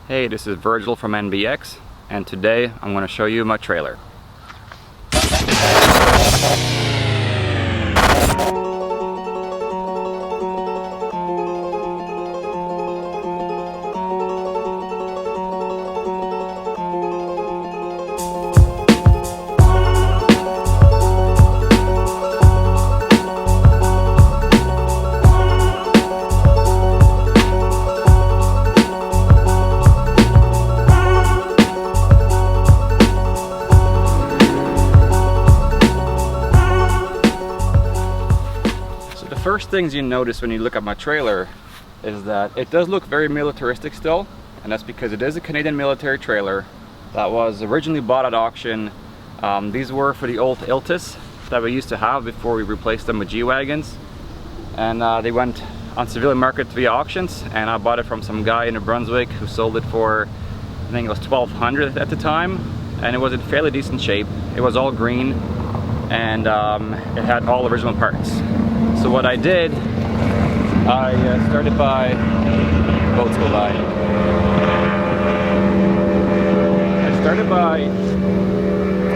Hey, this is Virgil from NBX, and today I'm going to show you my trailer. First things you notice when you look at my trailer is that it does look very militaristic still, and that's because it is a Canadian military trailer that was originally bought at auction. These were for the old Iltis that we used to have before we replaced them with G-Wagons, and they went on civilian market via auctions, and I bought it from some guy in New Brunswick who sold it for, I think it was $1,200 at the time, and it was in fairly decent shape. It was all green, and it had all original parts. So what I did, I started by, boats go by. I started by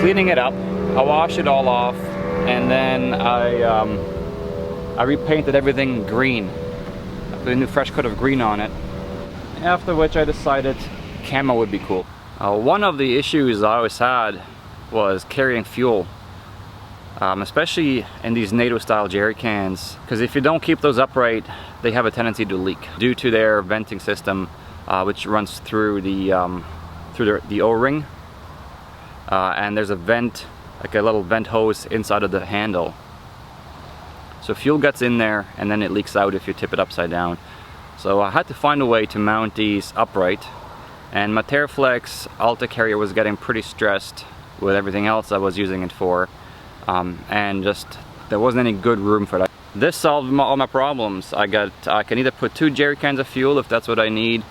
cleaning it up. I washed it all off, and then I repainted everything green. I put a new fresh coat of green on it. After which I decided camo would be cool. One of the issues I always had was carrying fuel. Especially in these NATO style jerry cans, because if you don't keep those upright, they have a tendency to leak due to their venting system, which runs through the O-ring, and there's a vent, like a little vent hose inside of the handle. So fuel gets in there and then it leaks out if you tip it upside down. So I had to find a way to mount these upright, and my Terraflex Alta carrier was getting pretty stressed with everything else I was using it for. And just there wasn't any good room for that. This solved all my problems. I can either put 2 jerry cans of fuel if that's what I need,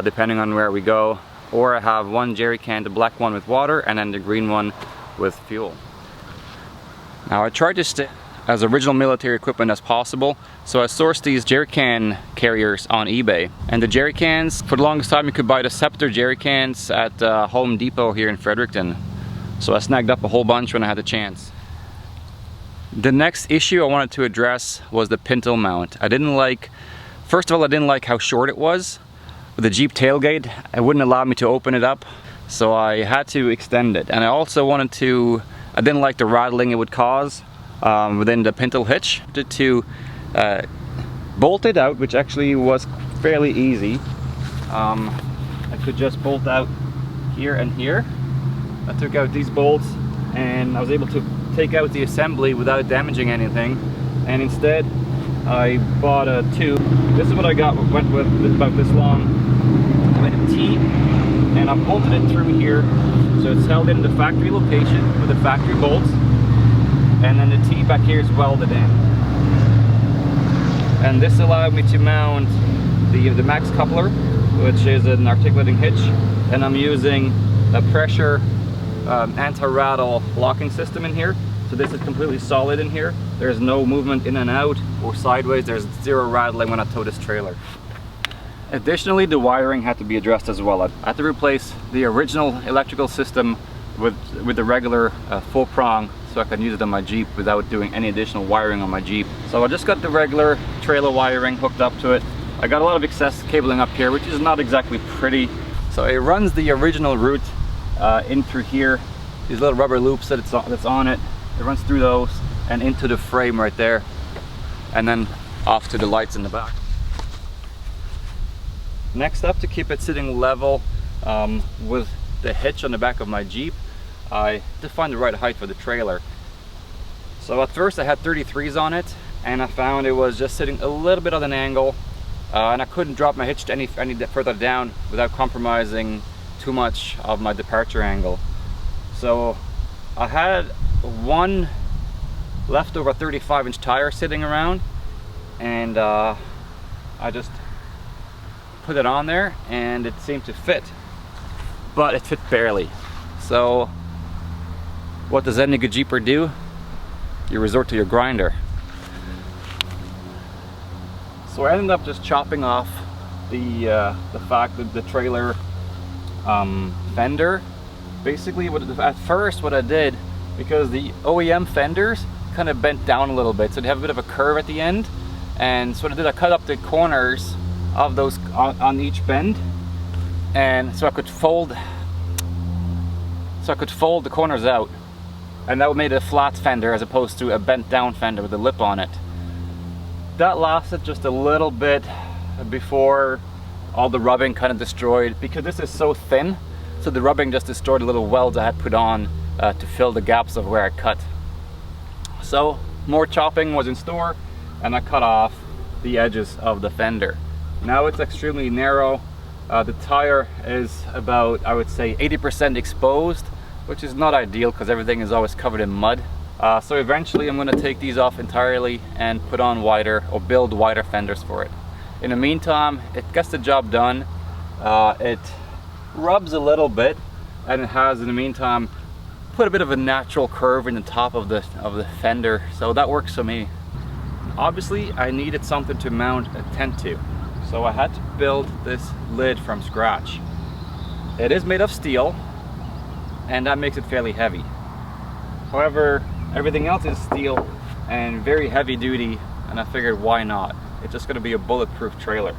depending on where we go, or I have 1 jerry can, the black one with water, and then the green one with fuel. Now I tried to stay as original military equipment as possible, so I sourced these jerry can carriers on eBay. And the jerry cans, for the longest time you could buy the Scepter jerry cans at Home Depot here in Fredericton. So I snagged up a whole bunch when I had the chance. The next issue I wanted to address was the Pintle mount. First of all, I didn't like how short it was. With the Jeep tailgate, it wouldn't allow me to open it up, so I had to extend it. And I also I didn't like the rattling it would cause within the Pintle hitch. To bolt it out, which actually was fairly easy. I could just bolt out here and here. I took out these bolts, and I was able to take out the assembly without damaging anything, and instead I bought a tube. This is what I went with about this long. I made a T, and I bolted it through here, so it's held in the factory location with the factory bolts, and then the T back here is welded in. And this allowed me to mount the max coupler, which is an articulating hitch, and I'm using a pressure anti-rattle locking system in here. So this is completely solid in here. There's no movement in and out or sideways. There's 0 rattling when I tow this trailer. Additionally, the wiring had to be addressed as well. I had to replace the original electrical system with the regular full prong, so I can use it on my Jeep without doing any additional wiring on my Jeep. So I just got the regular trailer wiring hooked up to it. I got a lot of excess cabling up here, which is not exactly pretty. So it runs the original route in through here. These little rubber loops that's on it. It runs through those and into the frame right there, and then off to the lights in the back. Next up, to keep it sitting level with the hitch on the back of my Jeep, I had to find the right height for the trailer. So at first I had 33s on it, and I found it was just sitting a little bit at an angle, and I couldn't drop my hitch any further down without compromising too much of my departure angle. So I had 1 leftover 35-inch tire sitting around, and I just put it on there, and it seemed to fit, but it fit barely. So what does any good Jeeper do? You resort to your grinder. So I ended up just chopping off the fact that the trailer fender. Basically, at first what I did, because the OEM fenders kind of bent down a little bit, so they have a bit of a curve at the end, and so what I did, I cut up the corners of those on each bend, and so I could fold the corners out, and that made it a flat fender as opposed to a bent down fender with a lip on it. That lasted just a little bit before all the rubbing kind of destroyed, because this is so thin, so the rubbing just destroyed the little welds I had put on to fill the gaps of where I cut. So more chopping was in store, and I cut off the edges of the fender. Now it's extremely narrow. The tire is about, I would say, 80% exposed, which is not ideal because everything is always covered in mud. So eventually I'm going to take these off entirely and put on wider, or build wider fenders for it. In the meantime, it gets the job done. It rubs a little bit, and it has, in the meantime, put a bit of a natural curve in the top of the fender, so that works for me. Obviously, I needed something to mount a tent to, so I had to build this lid from scratch. It is made of steel, and that makes it fairly heavy. However, everything else is steel and very heavy duty, and I figured, why not? It's just going to be a bulletproof trailer.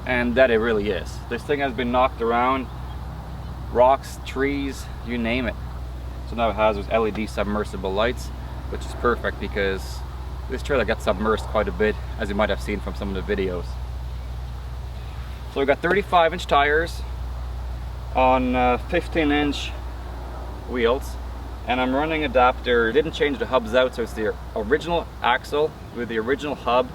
And that it really is. This thing has been knocked around, rocks, trees, you name it. So now it has those LED submersible lights, which is perfect because this trailer gets submersed quite a bit, as you might have seen from some of the videos. So we got 35-inch tires on 15-inch wheels, and I'm running adapter. Didn't change the hubs out, so it's the original axle with the original hub.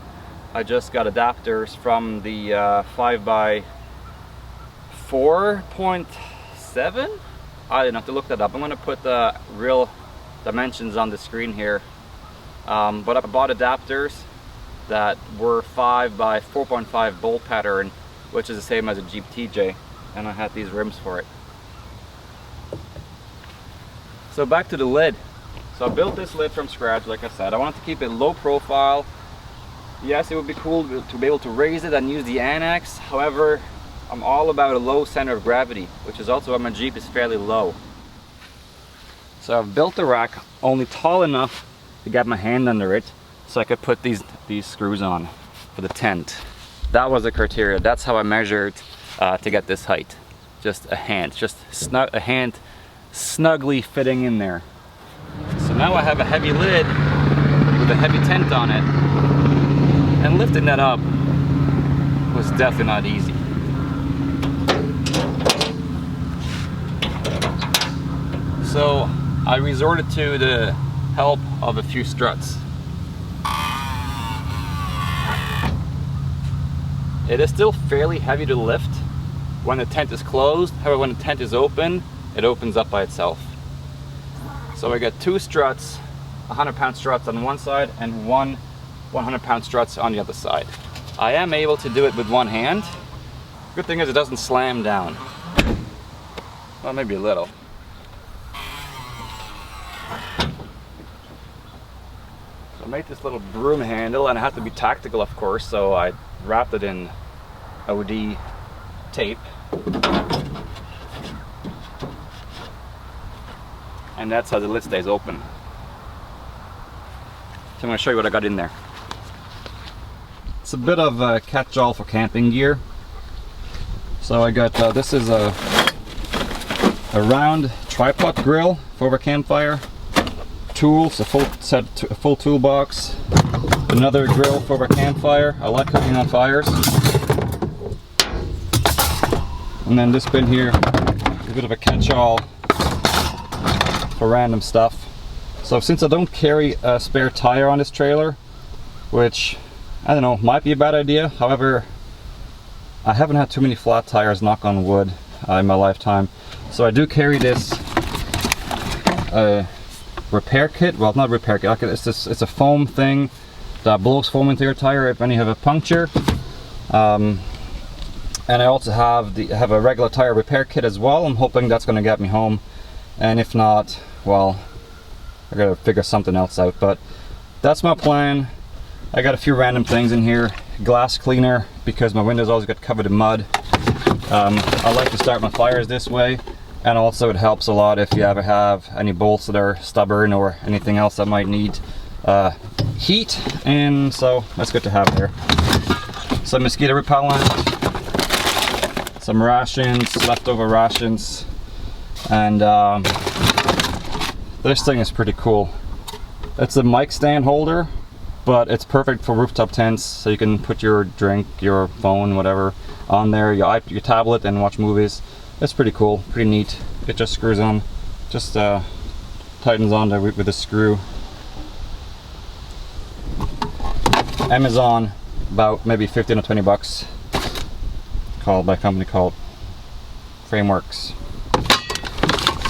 I just got adapters from the 5x4.7. I didn't have to look that up. I'm going to put the real dimensions on the screen here. But I bought adapters that were 5x4.5 bolt pattern, which is the same as a Jeep TJ, and I had these rims for it. So back to the lid. So I built this lid from scratch, like I said. I wanted to keep it low profile. Yes, it would be cool to be able to raise it and use the annex. However, I'm all about a low center of gravity, which is also why my Jeep is fairly low. So I've built the rack only tall enough to get my hand under it, so I could put these screws on for the tent. That was the criteria. That's how I measured to get this height. Just a hand, a hand snugly fitting in there. So now I have a heavy lid with a heavy tent on it, and lifting that up was definitely not easy. So I resorted to the help of a few struts. It is still fairly heavy to lift when the tent is closed. However, when the tent is open, it opens up by itself. So I got two struts, 100-pound struts on one side and one 100-pound struts on the other side. I am able to do it with one hand. Good thing is it doesn't slam down. Well, maybe a little. So I made this little broom handle, and it had to be tactical, of course, so I wrapped it in OD tape. And that's how the lid stays open. So I'm going to show you what I got in there. It's a bit of a catch-all for camping gear. So I got, this is a round tripod grill for over campfire, tools, a full toolbox, another grill for over campfire. I like cooking on fires. And then this bin here, a bit of a catch-all for random stuff. So since I don't carry a spare tire on this trailer, which I don't know, might be a bad idea. However, I haven't had too many flat tires, knock on wood, in my lifetime. So I do carry this repair kit. Well, not repair kit. It's a foam thing that blows foam into your tire if you have a puncture. And I also have a regular tire repair kit as well. I'm hoping that's going to get me home. And if not, well, I gotta figure something else out. But that's my plan. I got a few random things in here. Glass cleaner, because my windows always get covered in mud. I like to start my fires this way, and also it helps a lot if you ever have any bolts that are stubborn or anything else that might need heat, and so that's good to have there. Some mosquito repellent, some rations, leftover rations, and this thing is pretty cool. It's a mic stand holder, but it's perfect for rooftop tents, so you can put your drink, your phone, whatever on there, your tablet, and watch movies. It's pretty cool, pretty neat. It just screws on, just tightens on there with a screw. Amazon, about maybe 15 or 20 bucks, called by a company called Frameworks.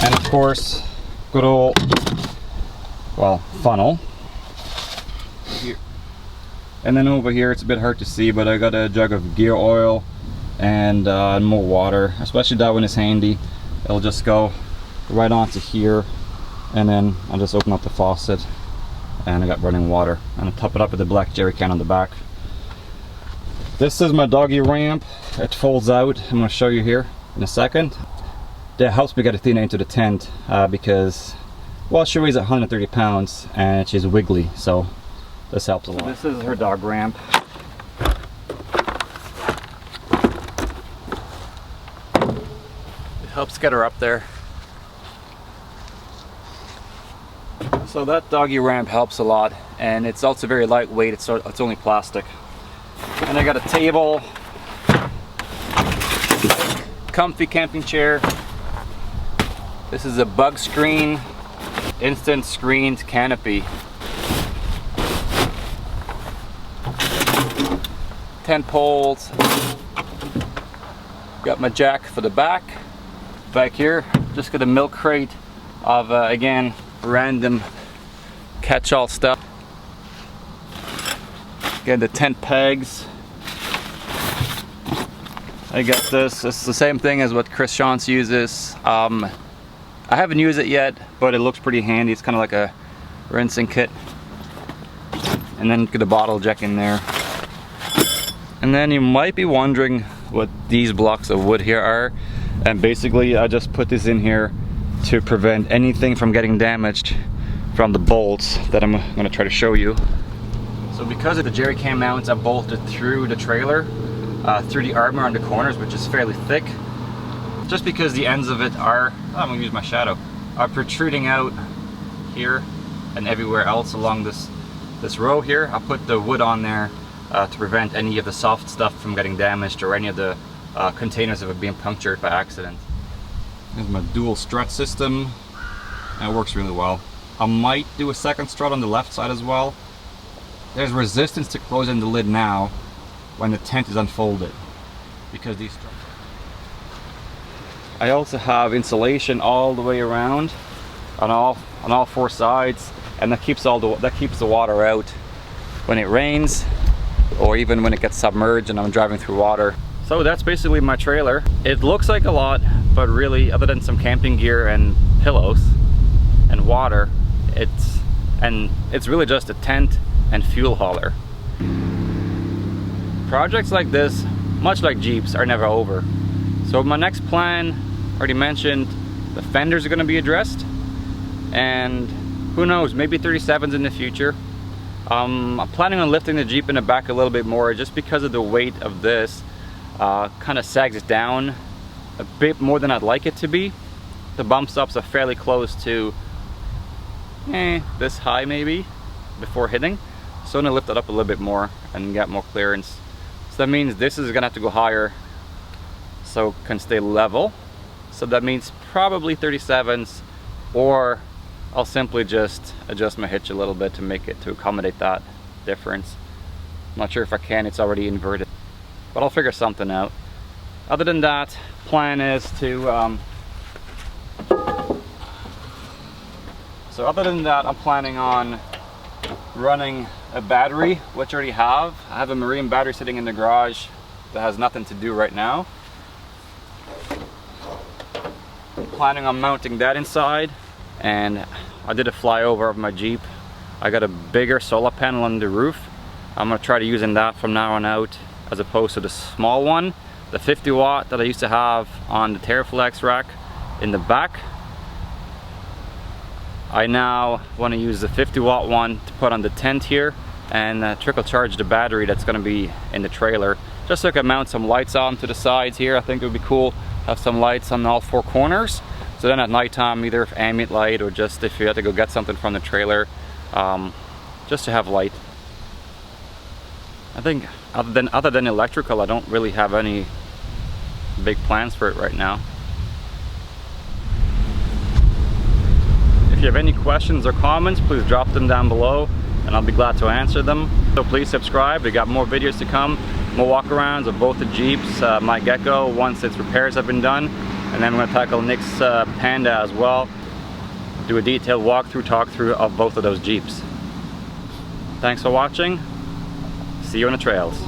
And of course, good old, well, funnel here. And then over here, it's a bit hard to see, but I got a jug of gear oil and more water, especially that one is handy. It'll just go right onto here, and then I'll just open up the faucet and I got running water, and I'll top it up with a black jerry can on the back. This is my doggy ramp. It folds out. I'm going to show you here in a second. That helps me get Athena into the tent because, well, she weighs 130 pounds and she's wiggly, so this helps a lot. This is her dog ramp. It helps get her up there. So that doggy ramp helps a lot, and it's also very lightweight. It's only plastic. And I got a table, comfy camping chair. This is a bug screen, instant screened canopy. Tent poles. Got my jack for the back. Back here, just got a milk crate of again, random catch-all stuff. Get the tent pegs. I got this. It's the same thing as what Chris Shantz uses. I haven't used it yet, but it looks pretty handy. It's kind of like a rinsing kit. And then get a bottle jack in there. And then you might be wondering what these blocks of wood here are. And basically, I just put this in here to prevent anything from getting damaged from the bolts that I'm going to try to show you. So because of the jerry can mounts, I bolted through the trailer, through the armor on the corners, which is fairly thick. Just because the ends of it are, I'm going to use my shadow, are protruding out here and everywhere else along this row here. I put the wood on there to prevent any of the soft stuff from getting damaged or any of the containers of it being punctured by accident. Here's my dual strut system, and it works really well. I might do a second strut on the left side as well. There's resistance to closing the lid now when the tent is unfolded, because these struts. I also have insulation all the way around on all four sides, and that keeps the water out when it rains, or even when it gets submerged and I'm driving through water. So that's basically my trailer. It looks like a lot, but really, other than some camping gear and pillows and water, it's really just a tent and fuel hauler. Projects like this, much like Jeeps, are never over. So my next plan, already mentioned, the fenders are going to be addressed, and who knows, maybe 37s in the future. I'm planning on lifting the Jeep in the back a little bit more, just because of the weight of this. Kind of sags it down a bit more than I'd like it to be. The bump stops are fairly close to this high maybe before hitting, so I'm gonna lift it up a little bit more and get more clearance. So that means this is gonna have to go higher so it can stay level. So that means probably 37s, or I'll simply just adjust my hitch a little bit to accommodate that difference. I'm not sure if I can, it's already inverted, but I'll figure something out. Other than that, plan is to so other than that, I'm planning on running a battery, which I already have. I have a marine battery sitting in the garage that has nothing to do right now. I'm planning on mounting that inside, and I did a flyover of my Jeep. I got a bigger solar panel on the roof. I'm gonna try to using that from now on out, as opposed to the small one the 50 watt that I used to have on the Terraflex rack in the back. I now want to use the 50 watt one to put on the tent here and trickle charge the battery that's going to be in the trailer. Just so I can mount some lights on to the sides here. I think it would be cool to have some lights on all 4 corners. So then at nighttime, either ambient light or just if you had to go get something from the trailer, just to have light. I think other than electrical, I don't really have any big plans for it right now. If you have any questions or comments, please drop them down below and I'll be glad to answer them. So please subscribe, we got more videos to come, more walk-arounds of both the Jeeps, my Gecko once its repairs have been done, and then I'm going to tackle Nick's Panda as well, do a detailed talkthrough of both of those Jeeps. Thanks for watching, see you on the trails.